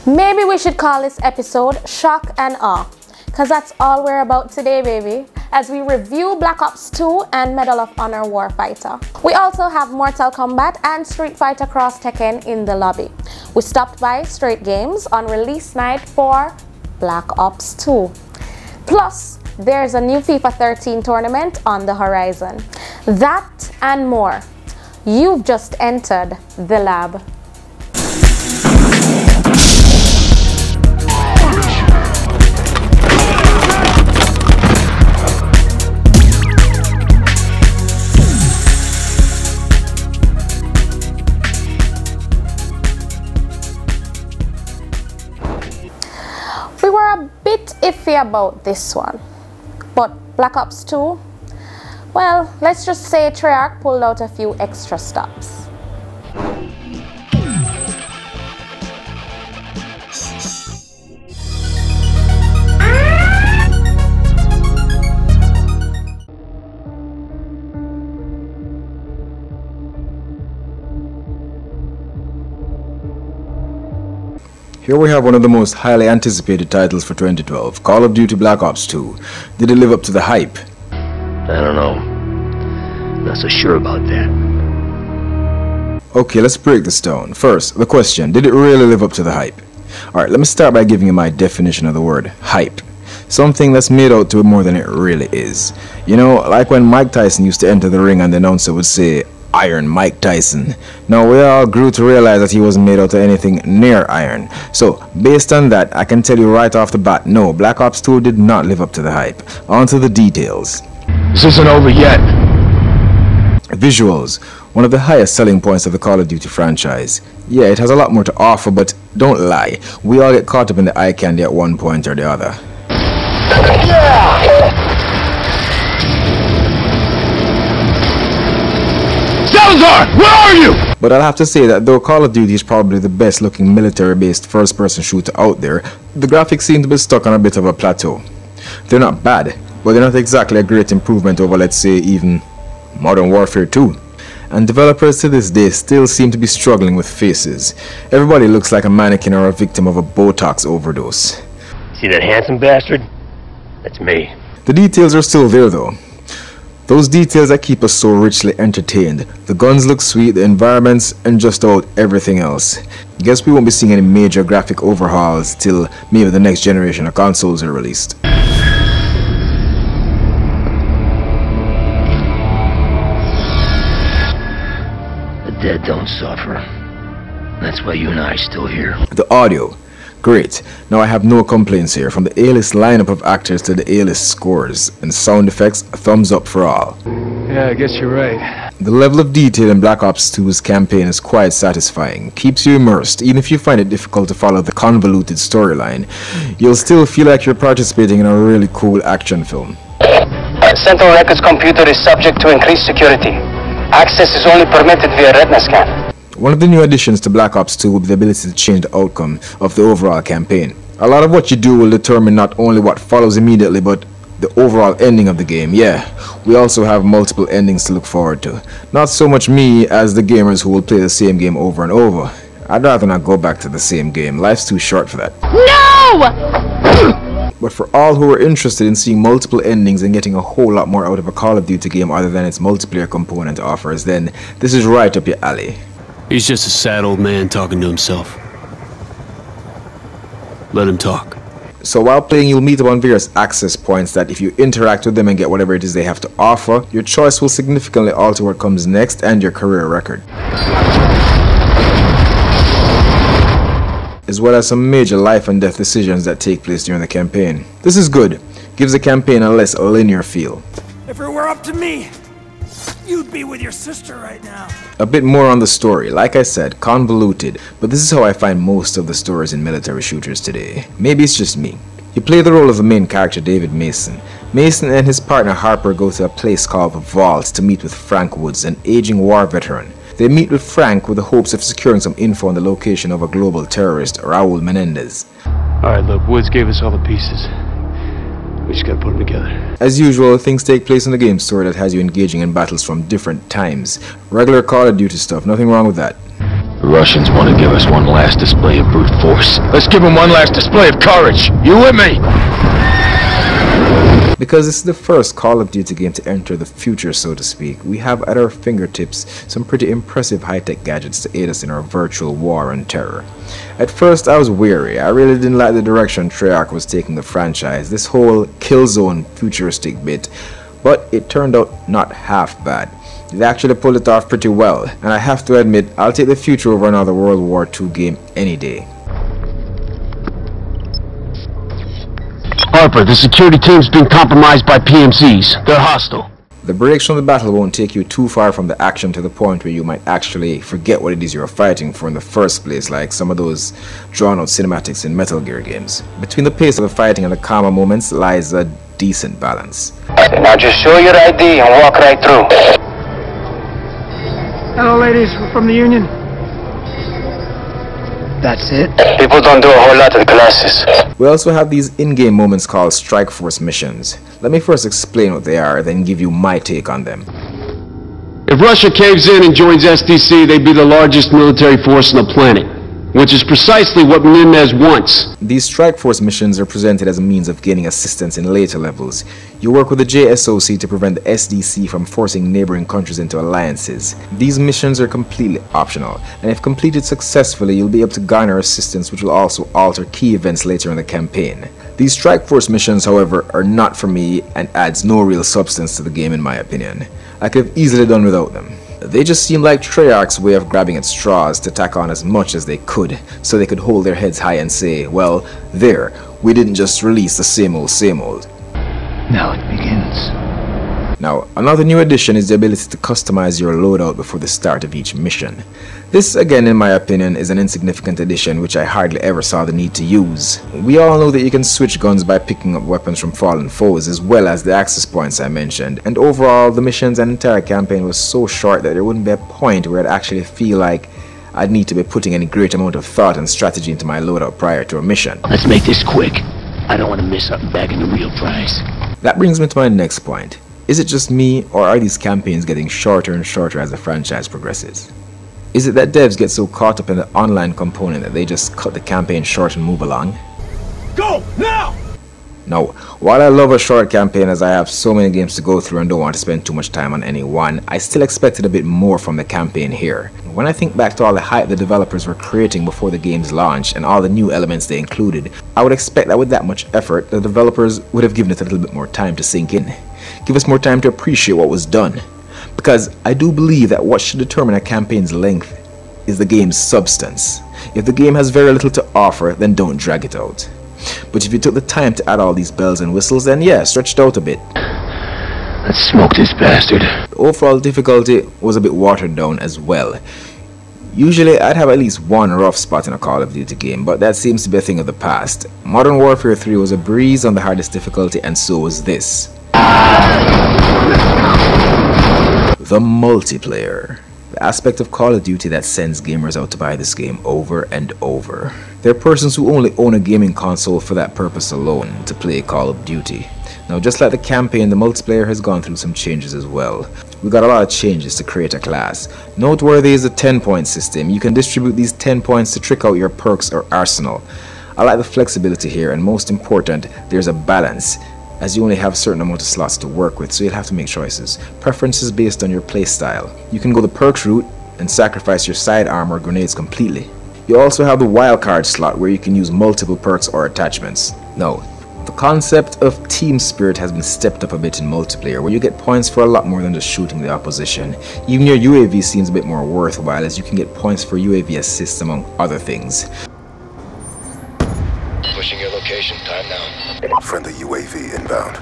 Maybe we should call this episode Shock and Awe, because that's all we're about today, baby, as we review Black Ops 2 and Medal of Honor Warfighter. We also have Mortal Kombat and Streetfighter Cross Tekken in the lobby. We stopped by Straight Games on release night for Black Ops 2. Plus, there's a new FIFA 13 tournament on the horizon. That and more. You've just entered the lab. We were a bit iffy about this one, but Black Ops 2, well, let's just say Treyarch pulled out a few extra stops. Here we have one of the most highly anticipated titles for 2012, Call of Duty Black Ops 2. Did it live up to the hype? I don't know. Not so sure about that. Okay, let's break this down. First, the question, did it really live up to the hype? Alright, let me start by giving you my definition of the word hype. Something that's made out to be more than it really is. You know, like when Mike Tyson used to enter the ring and the announcer would say, Iron Mike Tyson. Now we all grew to realize that he wasn't made out of anything near iron. So based on that, I can tell you right off the bat, no, Black Ops 2 did not live up to the hype. On to the details. This isn't over yet. Visuals, one of the highest selling points of the Call of Duty franchise. Yeah, it has a lot more to offer, but don't lie, we all get caught up in the eye candy at one point or the other. Salazar, where are you? But I'll have to say that though Call of Duty is probably the best looking military-based first-person shooter out there, the graphics seem to be stuck on a bit of a plateau. They're not bad, but they're not exactly a great improvement over, let's say, even Modern Warfare 2. And developers to this day still seem to be struggling with faces. Everybody looks like a mannequin or a victim of a Botox overdose. See that handsome bastard? That's me. The details are still there though. Those details that keep us so richly entertained. The guns look sweet, the environments, and just about everything else. Guess we won't be seeing any major graphic overhauls till maybe the next generation of consoles are released. The dead don't suffer. That's why you and I are still here. The audio. Great. Now I have no complaints here. From the A-list lineup of actors to the A-list scores and sound effects, a thumbs up for all. Yeah, I guess you're right. The level of detail in Black Ops 2's campaign is quite satisfying. Keeps you immersed. Even if you find it difficult to follow the convoluted storyline, you'll still feel like you're participating in a really cool action film. Central Records computer is subject to increased security. Access is only permitted via retina scan. One of the new additions to Black Ops 2 will be the ability to change the outcome of the overall campaign. A lot of what you do will determine not only what follows immediately, but the overall ending of the game. Yeah, we also have multiple endings to look forward to. Not so much me as the gamers who will play the same game over and over. I'd rather not go back to the same game. Life's too short for that. No! But for all who are interested in seeing multiple endings and getting a whole lot more out of a Call of Duty game other than its multiplayer component offers, then this is right up your alley. He's just a sad old man talking to himself. Let him talk. So while playing, you'll meet upon various access points that if you interact with them and get whatever it is they have to offer, your choice will significantly alter what comes next and your career record. As well as some major life and death decisions that take place during the campaign. This is good. Gives the campaign a less linear feel. If it were up to me, you'd be with your sister right now. A bit more on the story. Like I said, convoluted, but this is how I find most of the stories in military shooters today. Maybe it's just me. You play the role of the main character, David Mason. Mason and his partner Harper go to a place called the Vault to meet with Frank Woods, an aging war veteran. They meet with Frank with the hopes of securing some info on the location of a global terrorist, Raul Menendez. Alright, look, Woods gave us all the pieces. We just gotta put them together. As usual, things take place in the game story that has you engaging in battles from different times. Regular Call of Duty stuff, nothing wrong with that. The Russians want to give us one last display of brute force. Let's give them one last display of courage. You with me? Because this is the first Call of Duty game to enter the future, so to speak, we have at our fingertips some pretty impressive high-tech gadgets to aid us in our virtual war on terror. At first I was weary. I really didn't like the direction Treyarch was taking the franchise, this whole Killzone futuristic bit, but it turned out not half bad. They actually pulled it off pretty well, and I have to admit, I'll take the future over another World War II game any day. Harper, the security team's been compromised by PMCs. They're hostile. The breaks from the battle won't take you too far from the action to the point where you might actually forget what it is you're fighting for in the first place, like some of those drawn-out cinematics in Metal Gear games. Between the pace of the fighting and the calmer moments lies a decent balance. Now just show your ID and walk right through. Hello, ladies. We're from the Union. That's it? People don't do a whole lot of classes. We also have these in-game moments called Strike Force missions. Let me first explain what they are, then give you my take on them. If Russia caves in and joins SDC, they'd be the largest military force on the planet, which is precisely what Menendez wants. These Strike Force missions are presented as a means of gaining assistance in later levels. You work with the JSOC to prevent the SDC from forcing neighboring countries into alliances. These missions are completely optional, and if completed successfully, you'll be able to garner assistance which will also alter key events later in the campaign. These Strike Force missions, however, are not for me and adds no real substance to the game in my opinion. I could have easily done without them. They just seem like Treyarch's way of grabbing at straws to tack on as much as they could, so they could hold their heads high and say, well, there, we didn't just release the same old same old. Now it begins. Now, another new addition is the ability to customize your loadout before the start of each mission. This, again, in my opinion, is an insignificant addition which I hardly ever saw the need to use. We all know that you can switch guns by picking up weapons from fallen foes, as well as the access points I mentioned, and overall, the missions and entire campaign was so short that there wouldn't be a point where I'd actually feel like I'd need to be putting any great amount of thought and strategy into my loadout prior to a mission. Let's make this quick. I don't want to miss something back in the real prize. That brings me to my next point. Is it just me, or are these campaigns getting shorter and shorter as the franchise progresses? Is it that devs get so caught up in the online component that they just cut the campaign short and move along? Go now! No, while I love a short campaign as I have so many games to go through and don't want to spend too much time on any one, I still expected a bit more from the campaign here. When I think back to all the hype the developers were creating before the game's launch and all the new elements they included, I would expect that with that much effort, the developers would have given it a little bit more time to sink in. Give us more time to appreciate what was done. Because I do believe that what should determine a campaign's length is the game's substance. If the game has very little to offer, then don't drag it out. But if you took the time to add all these bells and whistles, then yeah, stretch it out a bit. Let's smoke this bastard. The overall difficulty was a bit watered down as well. Usually I'd have at least one rough spot in a Call of Duty game, but that seems to be a thing of the past. Modern Warfare 3 was a breeze on the hardest difficulty, and so was this. The multiplayer. The aspect of Call of Duty that sends gamers out to buy this game over and over. There are persons who only own a gaming console for that purpose alone, to play Call of Duty. Now, just like the campaign, the multiplayer has gone through some changes as well. We got a lot of changes to create a class. Noteworthy is the 10-point system. You can distribute these 10 points to trick out your perks or arsenal. I like the flexibility here, and most important, there's a balance, as you only have a certain amount of slots to work with, so you'll have to make choices. Preferences based on your playstyle. You can go the perks route and sacrifice your sidearm or grenades completely. You also have the wildcard slot where you can use multiple perks or attachments. Now, the concept of team spirit has been stepped up a bit in multiplayer, where you get points for a lot more than just shooting the opposition. Even your UAV seems a bit more worthwhile, as you can get points for UAV assists among other things. Pushing your location, time now. Friendly UAV inbound.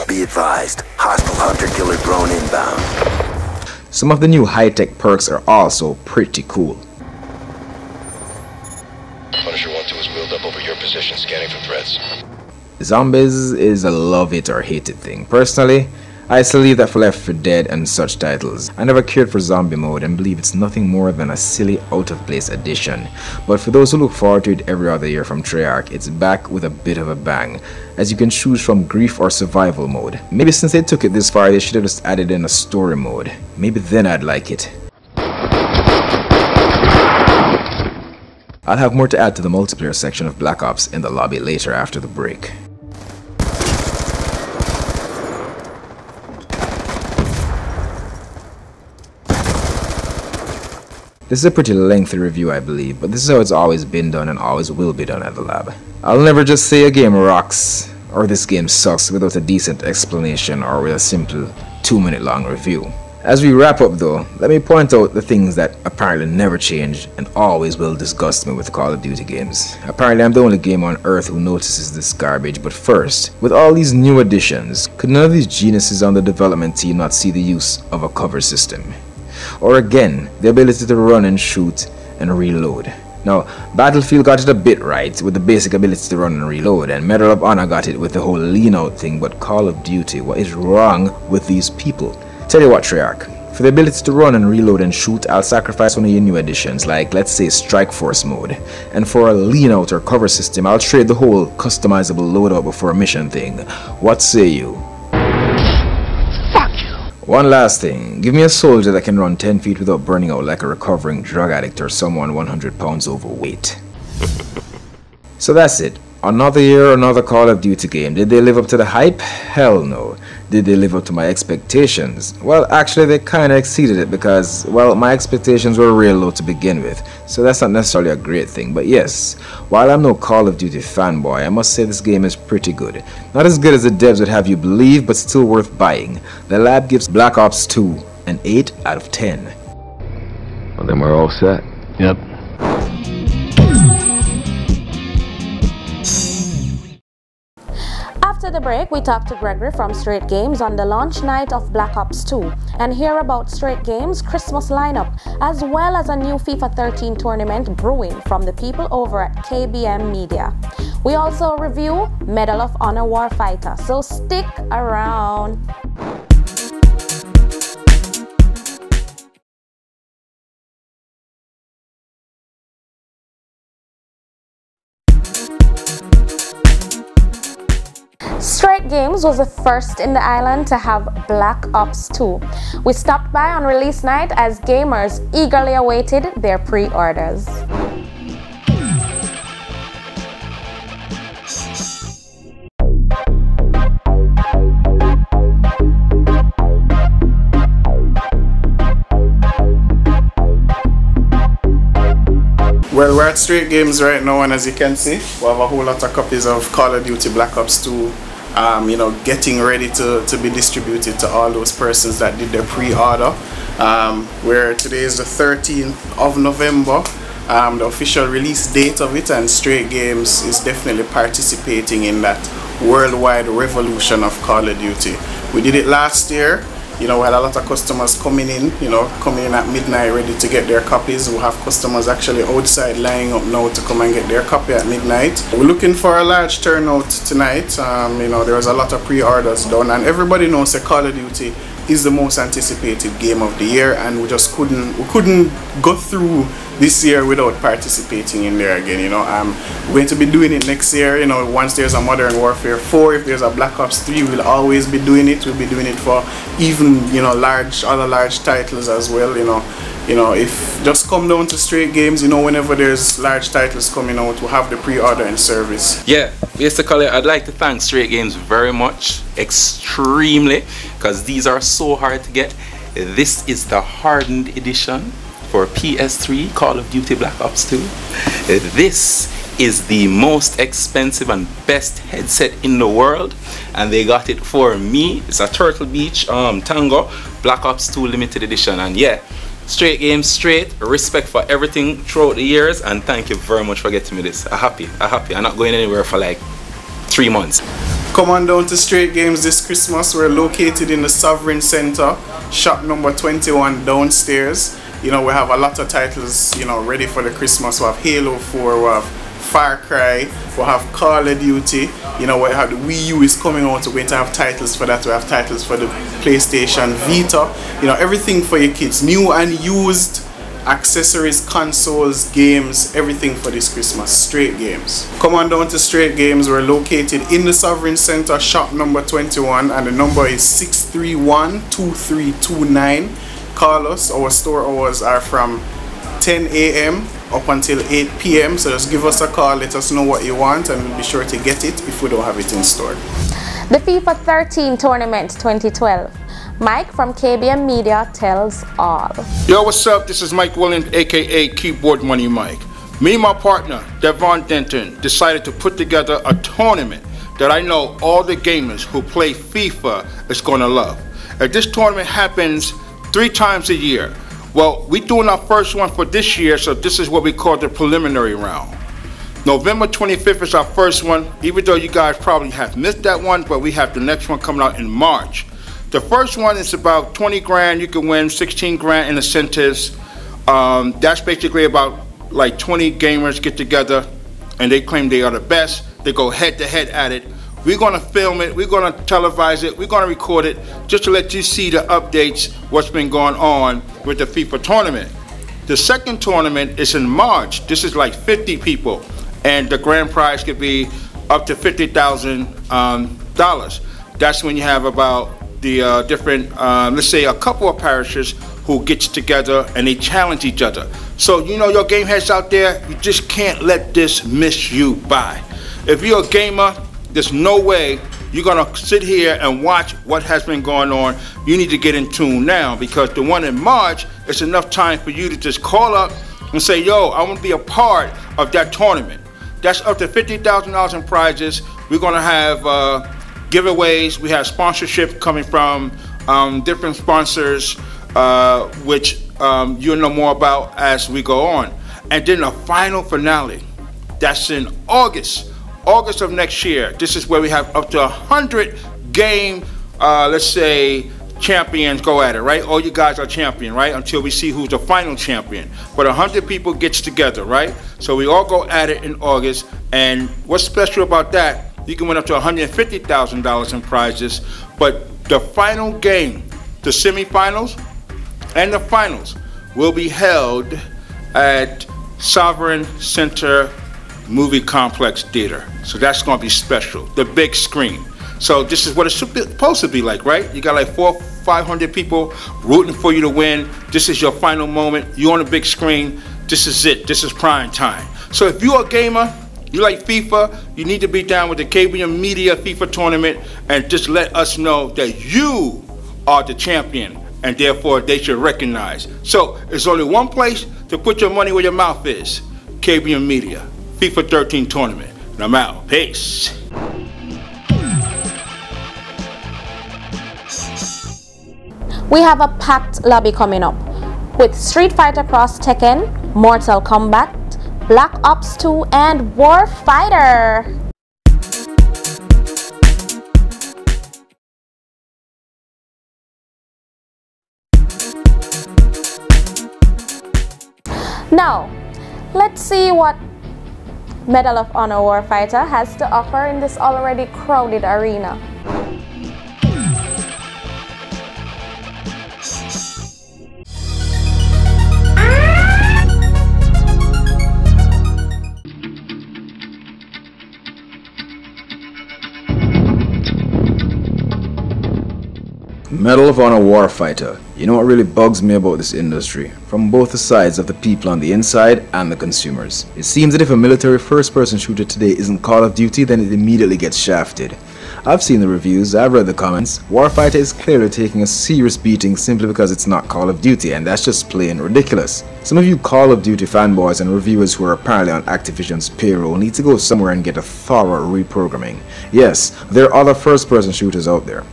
Be advised, hostile hunter-killer drone inbound. Some of the new high-tech perks are also pretty cool. Punisher 1-2 is wheeled up over your position, scanning for threats. Zombies is a love it or hate it thing. Personally, I still leave that for Left 4 Dead and such titles. I never cared for zombie mode and believe it's nothing more than a silly out-of-place addition. But for those who look forward to it every other year from Treyarch, it's back with a bit of a bang, as you can choose from grief or survival mode. Maybe since they took it this far, they should have just added in a story mode. Maybe then I'd like it. I'll have more to add to the multiplayer section of Black Ops in the lobby later after the break. This is a pretty lengthy review, I believe, but this is how it's always been done and always will be done at the lab. I'll never just say a game rocks or this game sucks without a decent explanation or with a simple 2-minute long review. As we wrap up though, let me point out the things that apparently never change and always will disgust me with Call of Duty games. Apparently I'm the only game on earth who notices this garbage, but first, with all these new additions, could none of these geniuses on the development team not see the use of a cover system? Or again, the ability to run and shoot and reload. Now, Battlefield got it a bit right with the basic ability to run and reload, and Medal of Honor got it with the whole lean out thing, but Call of Duty, what is wrong with these people? Tell you what, Treyarch, for the ability to run and reload and shoot, I'll sacrifice one of your new additions, like let's say Strike Force mode. And for a lean out or cover system, I'll trade the whole customizable loadout before a mission thing. What say you? One last thing, give me a soldier that can run 10 feet without burning out like a recovering drug addict or someone 100 pounds overweight. So that's it. Another year, another Call of Duty game. Did they live up to the hype? Hell no. Did they live up to my expectations? Well, actually they kinda exceeded it because, well, my expectations were real low to begin with. So that's not necessarily a great thing, but yes, while I'm no Call of Duty fanboy, I must say this game is pretty good. Not as good as the devs would have you believe, but still worth buying. The lab gives Black Ops 2 an 8 out of 10. Well, then we're all set. Yep. After the break, we talked to Gregory from Straight Games on the launch night of Black Ops 2 and hear about Straight Games' Christmas lineup, as well as a new FIFA 13 tournament brewing from the people over at KBM Media. We also review Medal of Honor Warfighter, so stick around. Straight Games was the first in the island to have Black Ops 2. We stopped by on release night as gamers eagerly awaited their pre-orders. Well, we're at Straight Games right now, and as you can see, we have a whole lot of copies of Call of Duty Black Ops 2 getting ready to be distributed to all those persons that did their pre-order. Where today is the 13th of November, the official release date of it, and Straight Games is definitely participating in that worldwide revolution of Call of Duty. We did it last year. We had a lot of customers coming in at midnight ready to get their copies. We have customers actually outside lining up now to come and get their copy at midnight. We're looking for a large turnout tonight. There was a lot of pre-orders done, and everybody knows that Call of Duty is the most anticipated game of the year, and we just couldn't go through this year without participating in there again. We're going to be doing it next year. Once there's a Modern Warfare 4, if there's a Black Ops 3, we'll always be doing it. We'll be doing it for even other large titles as well. If just come down to Straight Games, whenever there's large titles coming out, we'll have the pre-order in service. Yeah, basically I'd like to thank Straight Games very much, extremely, because these are so hard to get. This is the hardened edition for PS3 Call of Duty Black Ops 2. This is the most expensive and best headset in the world, and they got it for me. It's a Turtle Beach Tango Black Ops 2 limited edition, and yeah, Straight Games, straight respect for everything throughout the years, and thank you very much for getting me this. I'm happy. I'm not going anywhere for like 3 months. Come on down to Straight Games this Christmas. We're located in the Sovereign Center, shop number 21 downstairs. We have a lot of titles, ready for the Christmas. We have Halo 4, we have Far Cry, we have Call of Duty. We have the Wii U is coming out. We're going to have titles for that. We have titles for the PlayStation Vita. Everything for your kids, new and used, accessories, consoles, games, everything for this Christmas. Straight Games. Come on down to Straight Games. We're located in the Sovereign Center, shop number 21, and the number is 631-2329. Call us. Our store hours are from 10 a.m. up until 8 p.m. So just give us a call, let us know what you want, and we'll be sure to get it if we don't have it in store. The FIFA 13 Tournament 2012. Mike from KBM Media tells all. Yo, what's up? This is Mike Williams, aka Keyboard Money Mike. Me and my partner, Devon Denton, decided to put together a tournament that I know all the gamers who play FIFA is gonna love. And this tournament happens 3 times a year. Well, we're doing our first one for this year, so this is what we call the preliminary round. November 25th is our first one, even though you guys probably have missed that one, but we have the next one coming out in March. The first one is about 20 grand, you can win 16 grand in incentives. That's basically about like 20 gamers get together and they claim they are the best. They go head to head at it. We're gonna film it, we're gonna televise it, we're gonna record it, just to let you see the updates, what's been going on with the FIFA tournament. The second tournament is in March. This is like 50 people, and the grand prize could be up to $50,000. That's when you have about the different, let's say a couple of parishes who gets together and they challenge each other. So you know your game heads out there, you just can't let this miss you by. If you're a gamer, there's no way you're gonna sit here and watch what has been going on. You need to get in tune now, because the one in March is enough time for you to just call up and say, yo, I want to be a part of that tournament. That's up to $50,000 in prizes. We're gonna have giveaways. We have sponsorship coming from different sponsors, which you'll know more about as we go on. And then the final finale, that's in August of next year. This is where we have up to 100 game, let's say, champions go at it, right? All you guys are champion, right? Until we see who's the final champion. But 100 people gets together, right? So we all go at it in August. And what's special about that, you can win up to $150,000 in prizes. But the final game, the semifinals and the finals, will be held at Sovereign Center Movie Complex Theater. So that's gonna be special, the big screen. So this is what it's supposed to be like, right? You got like 400 or 500 people rooting for you to win. This is your final moment. You're on the big screen. This is it. This is prime time. So if you're a gamer, you like FIFA, you need to be down with the KBM Media FIFA tournament and just let us know that you are the champion, and therefore they should recognize. So there's only one place to put your money where your mouth is. KBM Media, FIFA 13 tournament. And I'm out. Peace. We have a packed lobby coming up with Streetfighter Cross Tekken, Mortal Kombat, Black Ops 2, and Warfighter. Now, let's see what Medal of Honor Warfighter has to offer in this already crowded arena. Medal of Honor Warfighter. You know what really bugs me about this industry? From both the sides of the people on the inside and the consumers. It seems that if a military first-person shooter today isn't Call of Duty, then it immediately gets shafted. I've seen the reviews, I've read the comments. Warfighter is clearly taking a serious beating simply because it's not Call of Duty, and that's just plain ridiculous. Some of you Call of Duty fanboys and reviewers who are apparently on Activision's payroll need to go somewhere and get a thorough reprogramming. Yes, there are other first-person shooters out there.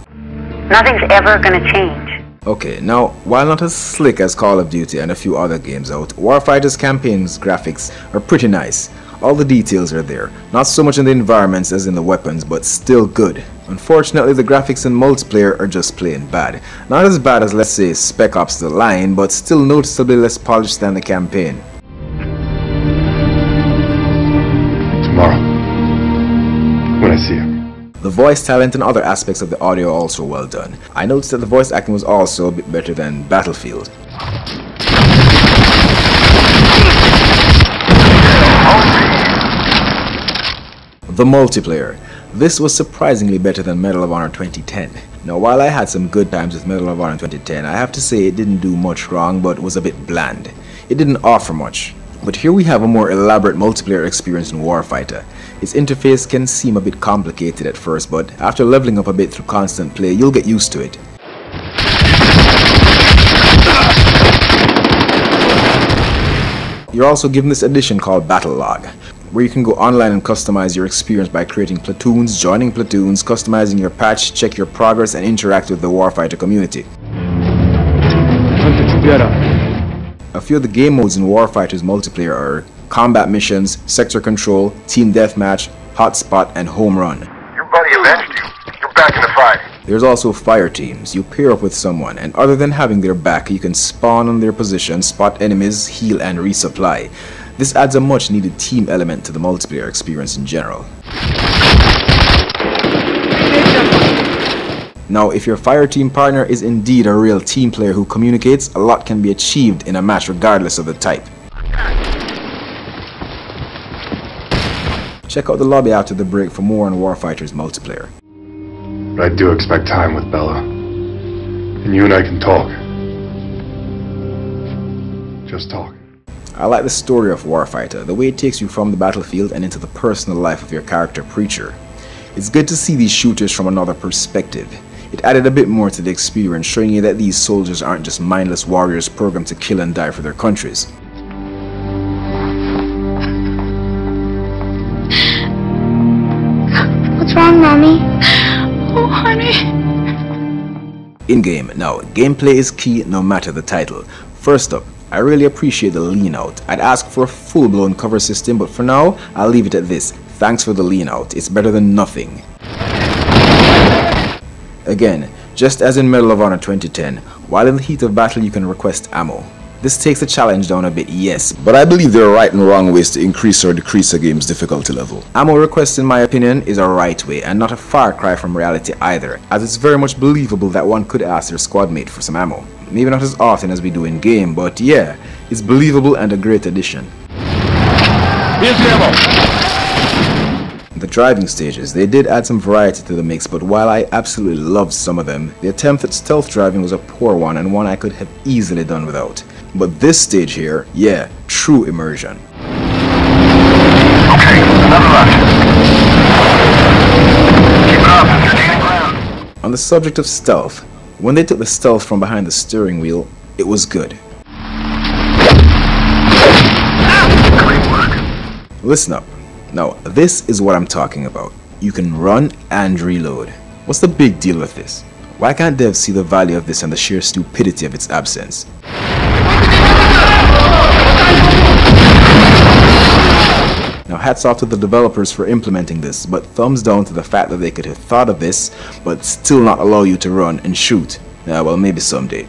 Nothing's ever gonna change. Okay, now, while not as slick as Call of Duty and a few other games out, Warfighter's campaign's graphics are pretty nice. All the details are there, not so much in the environments as in the weapons, but still good. Unfortunately, the graphics in multiplayer are just plain bad. Not as bad as, let's say, Spec Ops The Line, but still noticeably less polished than the campaign. Tomorrow, when I see you. The voice talent and other aspects of the audio are also well done. I noticed that the voice acting was also a bit better than Battlefield. The multiplayer. This was surprisingly better than Medal of Honor 2010. Now, while I had some good times with Medal of Honor 2010, I have to say it didn't do much wrong, but was a bit bland. it didn't offer much. But here we have a more elaborate multiplayer experience in Warfighter. Its interface can seem a bit complicated at first, but after leveling up a bit through constant play, you'll get used to it. You're also given this edition called Battle Log, where you can go online and customize your experience by creating platoons, joining platoons, customizing your patch, check your progress, and interact with the Warfighter community. A few of the game modes in Warfighter's multiplayer are combat missions, sector control, team deathmatch, hotspot, and home run. Your buddy avenged you. You're back in the fight. There's also fire teams. You pair up with someone, and other than having their back, you can spawn on their position, spot enemies, heal, and resupply. This adds a much needed team element to the multiplayer experience in general. Now, if your fire team partner is indeed a real team player who communicates, a lot can be achieved in a match regardless of the type. Check out the lobby after the break for more on Warfighter's multiplayer. But I do expect time with Bella. And you and I can talk. Just talk. I like the story of Warfighter, the way it takes you from the battlefield and into the personal life of your character Preacher. It's good to see these shooters from another perspective. It added a bit more to the experience, showing you that these soldiers aren't just mindless warriors programmed to kill and die for their countries. What's wrong, Mommy? Oh, honey. In-game. Now, gameplay is key no matter the title. First up, I really appreciate the lean out. I'd ask for a full-blown cover system, but for now, I'll leave it at this. Thanks for the lean out. It's better than nothing. Again, just as in Medal of Honor 2010, while in the heat of battle you can request ammo. This takes the challenge down a bit, yes, but I believe there are right and wrong ways to increase or decrease a game's difficulty level. Ammo request, in my opinion, is a right way, and not a far cry from reality either, as it's very much believable that one could ask their squad mate for some ammo. Maybe not as often as we do in game, but yeah, it's believable and a great addition. Here's the ammo! The driving stages, they did add some variety to the mix, but while I absolutely loved some of them, the attempt at stealth driving was a poor one and one I could have easily done without. But this stage here, yeah, true immersion. Okay, another rush. Keep it up, you're gaining ground. On the subject of stealth, when they took the stealth from behind the steering wheel, it was good. Great work. Listen up. Now, this is what I'm talking about. You can run and reload. What's the big deal with this? Why can't devs see the value of this and the sheer stupidity of its absence? Now, hats off to the developers for implementing this, but thumbs down to the fact that they could have thought of this, but still not allow you to run and shoot. Yeah, well, maybe someday.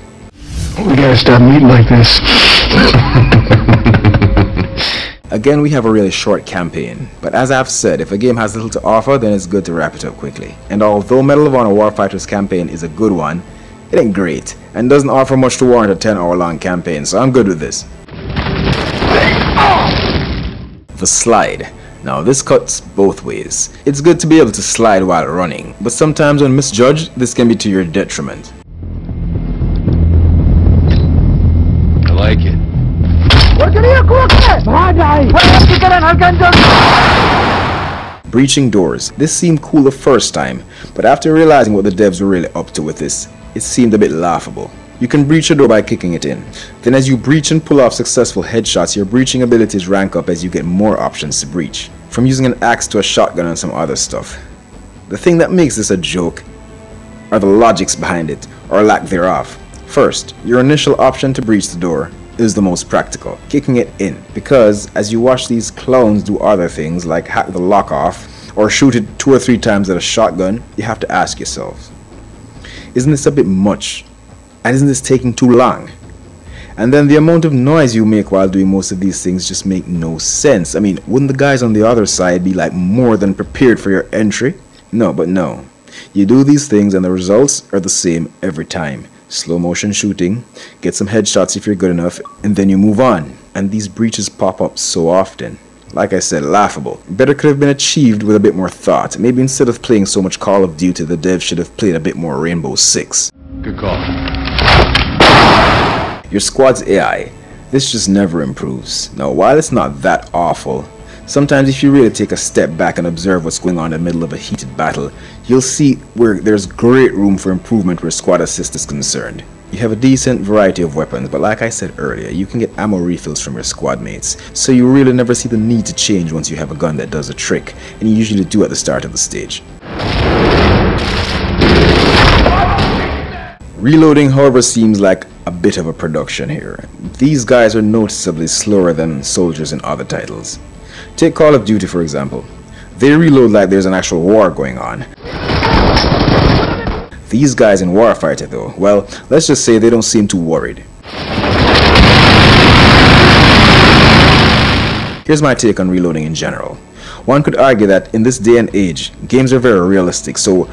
We gotta stop meeting like this. Again, we have a really short campaign, but as I've said, if a game has little to offer, then it's good to wrap it up quickly. And although Medal of Honor Warfighter's campaign is a good one, it ain't great, and doesn't offer much to warrant a 10-hour-long campaign, so I'm good with this. The slide. Now this cuts both ways. It's good to be able to slide while running, but sometimes when misjudged, this can be to your detriment. I like it. Breaching doors. This seemed cool the first time, but after realizing what the devs were really up to with this, it seemed a bit laughable. You can breach a door by kicking it in. Then as you breach and pull off successful headshots, your breaching abilities rank up as you get more options to breach, from using an axe to a shotgun and some other stuff. The thing that makes this a joke are the logics behind it, or lack thereof. First, your initial option to breach the door is the most practical, kicking it in, because as you watch these clowns do other things like hack the lock off or shoot it 2 or 3 times at a shotgun, you have to ask yourselves, isn't this a bit much? And isn't this taking too long? And then the amount of noise you make while doing most of these things just make no sense. I mean, wouldn't the guys on the other side be like more than prepared for your entry? No, but no. You do these things and the results are the same every time. Slow motion shooting, get some headshots if you're good enough, and then you move on. And these breaches pop up so often. Like I said, laughable. Better could have been achieved with a bit more thought. Maybe instead of playing so much Call of Duty, the devs should have played a bit more Rainbow Six. Good call. Your squad's AI. This just never improves. Now, while it's not that awful, sometimes if you really take a step back and observe what's going on in the middle of a heated battle, you'll see where there's great room for improvement where squad assist is concerned. You have a decent variety of weapons, but like I said earlier, you can get ammo refills from your squad mates, so you really never see the need to change once you have a gun that does a trick, and you usually do at the start of the stage. Reloading, however, seems like a bit of a production here. These guys are noticeably slower than soldiers in other titles. Take Call of Duty for example. They reload like there's an actual war going on. These guys in Warfighter though, well, let's just say they don't seem too worried. Here's my take on reloading in general. One could argue that in this day and age, games are very realistic, so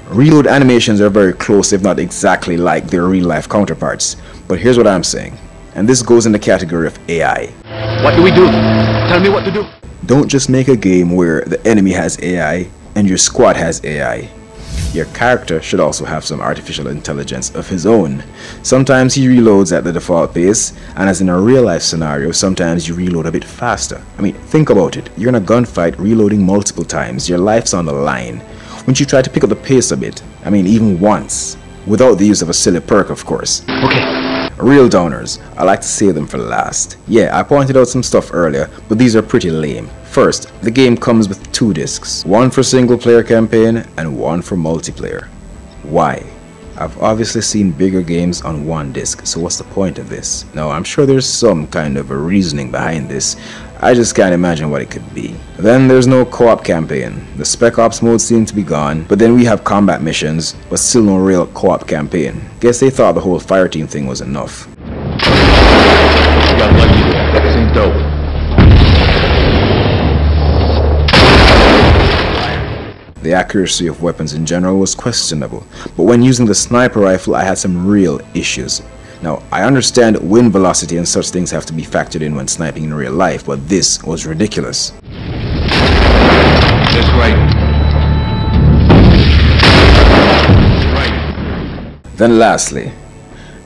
reload animations are very close, if not exactly like their real-life counterparts. But here's what I'm saying, and this goes in the category of AI. What do we do? Tell me what to do. Don't just make a game where the enemy has AI and your squad has AI. Your character should also have some artificial intelligence of his own. Sometimes he reloads at the default pace, and as in a real-life scenario, sometimes you reload a bit faster. I mean, think about it. You're in a gunfight reloading multiple times. Your life's on the line. Wouldn't you try to pick up the pace a bit? I mean, even once. Without the use of a silly perk, of course. Okay. Real downers, I like to save them for last. Yeah, I pointed out some stuff earlier, but these are pretty lame. First, the game comes with 2 discs, one for single player campaign and one for multiplayer. Why? I've obviously seen bigger games on 1 disc, so what's the point of this? Now, I'm sure there's some kind of a reasoning behind this. I just can't imagine what it could be. Then there's no co-op campaign. The Spec Ops mode seemed to be gone, but then we have combat missions, but still no real co-op campaign. Guess they thought the whole fireteam thing was enough. Got lucky there. This ain't dope. The accuracy of weapons in general was questionable, but when using the sniper rifle I had some real issues. Now, I understand wind velocity and such things have to be factored in when sniping in real life, but this was ridiculous. That's right. Then lastly,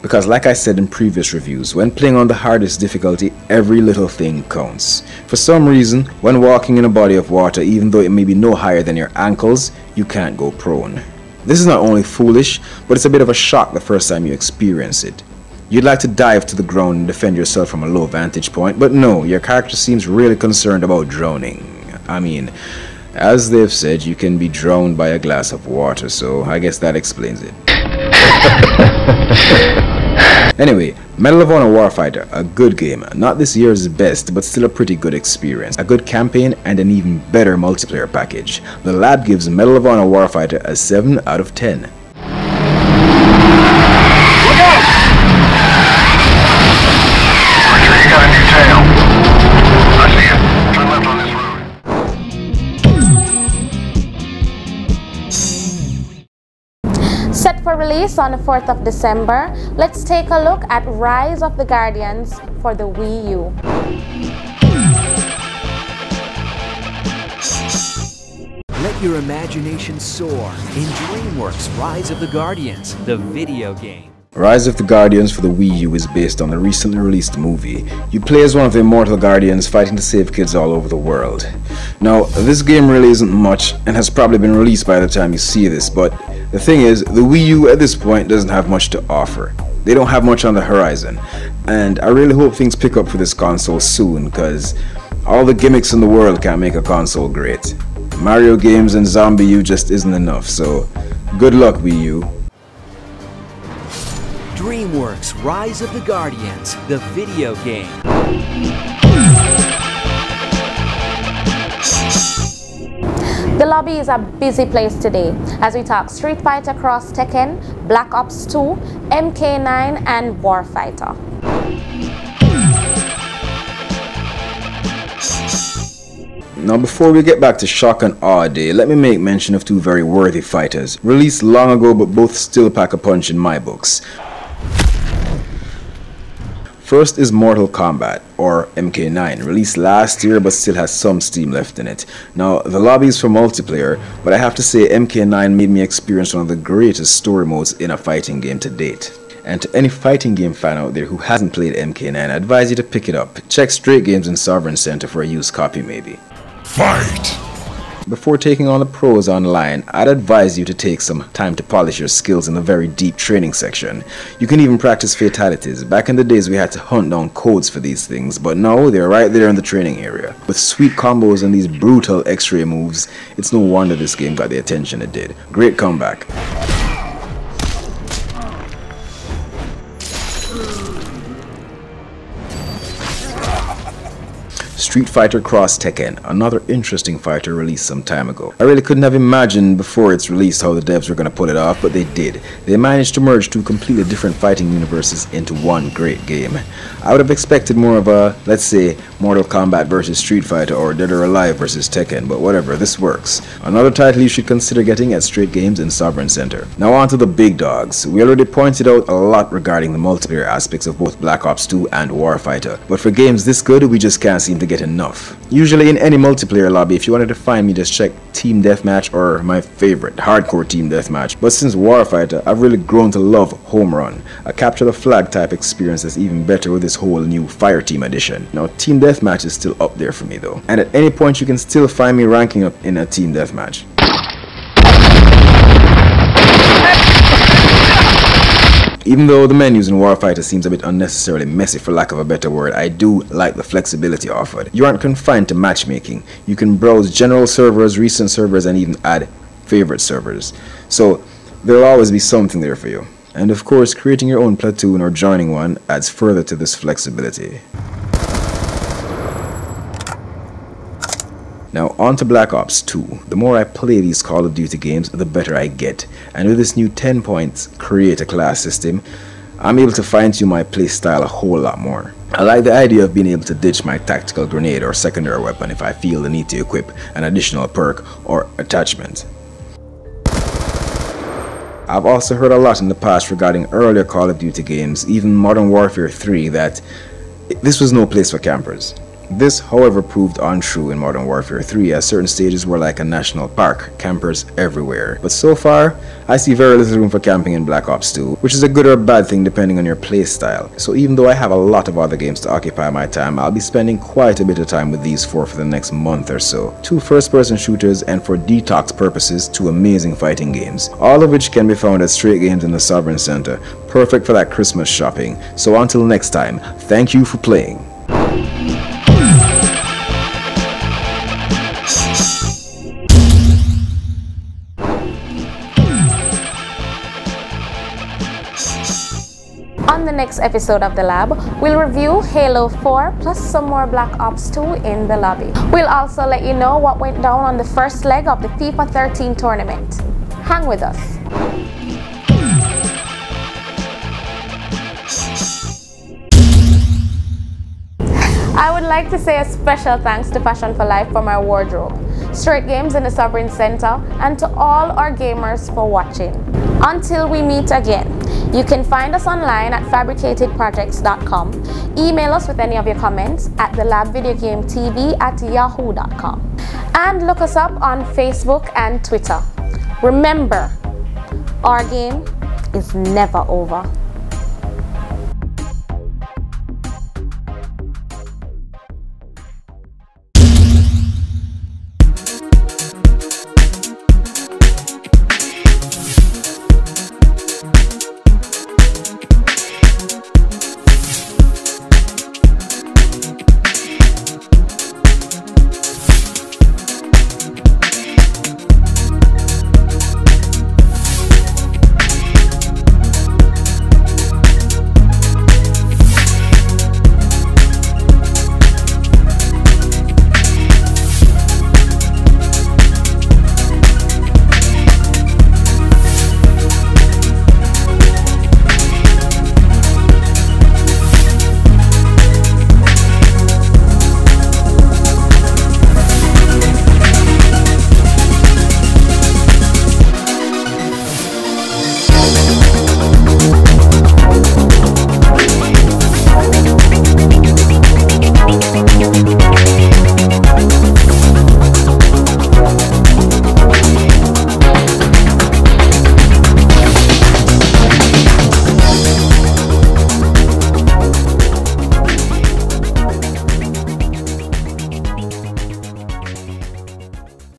because like I said in previous reviews, when playing on the hardest difficulty, every little thing counts. For some reason, when walking in a body of water, even though it may be no higher than your ankles, you can't go prone. This is not only foolish, but it's a bit of a shock the first time you experience it. You'd like to dive to the ground and defend yourself from a low vantage point, but no, your character seems really concerned about drowning. I mean, as they've said, you can be drowned by a glass of water, so I guess that explains it. Anyway, Medal of Honor Warfighter, a good game, not this year's best, but still a pretty good experience. A good campaign and an even better multiplayer package. The lab gives Medal of Honor Warfighter a 7 out of 10. Set for release on the 4th of December, let's take a look at Rise of the Guardians for the Wii U. Let your imagination soar in DreamWorks' Rise of the Guardians, the video game. Rise of the Guardians for the Wii U is based on the recently released movie. You play as one of the immortal Guardians fighting to save kids all over the world. Now, this game really isn't much and has probably been released by the time you see this, but the thing is, the Wii U at this point doesn't have much to offer. They don't have much on the horizon, and I really hope things pick up for this console soon, because all the gimmicks in the world can't make a console great. Mario games and Zombie U just isn't enough, so good luck Wii U. DreamWorks' Rise of the Guardians, the video game. The lobby is a busy place today as we talk Streetfighter Cross Tekken, Black Ops 2, MK9 and Warfighter. Now before we get back to shock and awe day, let me make mention of 2 very worthy fighters, released long ago but both still pack a punch in my books. First is Mortal Kombat, or MK9, released last year but still has some steam left in it. Now, the lobby is for multiplayer, but I have to say MK9 made me experience one of the greatest story modes in a fighting game to date. And to any fighting game fan out there who hasn't played MK9, I advise you to pick it up. Check Straight Games and Sovereign Center for a used copy maybe. Fight! Before taking on the pros online, I'd advise you to take some time to polish your skills in the very deep training section. You can even practice fatalities. Back in the days we had to hunt down codes for these things, but now they're right there in the training area. With sweet combos and these brutal X-ray moves, it's no wonder this game got the attention it did. Great comeback. Streetfighter Cross Tekken, another interesting fighter released some time ago. I really couldn't have imagined before its release how the devs were going to pull it off, but they did. They managed to merge two completely different fighting universes into one great game. I would have expected more of a, let's say, Mortal Kombat versus Street Fighter or Dead or Alive versus Tekken, but whatever, this works. Another title you should consider getting at Straight Games and Sovereign Center. Now on to the big dogs. We already pointed out a lot regarding the multiplayer aspects of both Black Ops 2 and Warfighter, but for games this good, we just can't seem to get enough. Usually in any multiplayer lobby, if you wanted to find me, just check Team Deathmatch or my favorite, Hardcore Team Deathmatch. But since Warfighter, I've really grown to love Home Run, a capture the flag type experience that's even better with this whole new Fireteam edition. Now Team Deathmatch is still up there for me though, and at any point you can still find me ranking up in a Team Deathmatch. Even though the menus in Warfighter seems a bit unnecessarily messy for lack of a better word, I do like the flexibility offered. You aren't confined to matchmaking. You can browse general servers, recent servers, and even add favorite servers. So there'll always be something there for you. And of course, creating your own platoon or joining one adds further to this flexibility. Now on to Black Ops 2. The more I play these Call of Duty games, the better I get. And with this new 10 points create a class system, I'm able to fine-tune my playstyle a whole lot more. I like the idea of being able to ditch my tactical grenade or secondary weapon if I feel the need to equip an additional perk or attachment. I've also heard a lot in the past regarding earlier Call of Duty games, even Modern Warfare 3, that this was no place for campers. This, however, proved untrue in Modern Warfare 3, as certain stages were like a national park, campers everywhere. But so far, I see very little room for camping in Black Ops 2, which is a good or a bad thing depending on your playstyle. So even though I have a lot of other games to occupy my time, I'll be spending quite a bit of time with these four for the next month or so. 2 first-person shooters, and for detox purposes, 2 amazing fighting games, all of which can be found at Straight Games in the Sovereign Center, perfect for that Christmas shopping. So until next time, thank you for playing. On the next episode of The Lab, we'll review Halo 4 plus some more Black Ops 2 in the lobby. We'll also let you know what went down on the first leg of the FIFA 13 tournament. Hang with us. I would like to say a special thanks to Fashion for Life for my wardrobe, Straight Games in the Sovereign Center, and to all our gamers for watching. Until we meet again, you can find us online at fabricatedprojects.com. Email us with any of your comments at thelabvideogametv@yahoo.com. And look us up on Facebook and Twitter. Remember, our game is never over.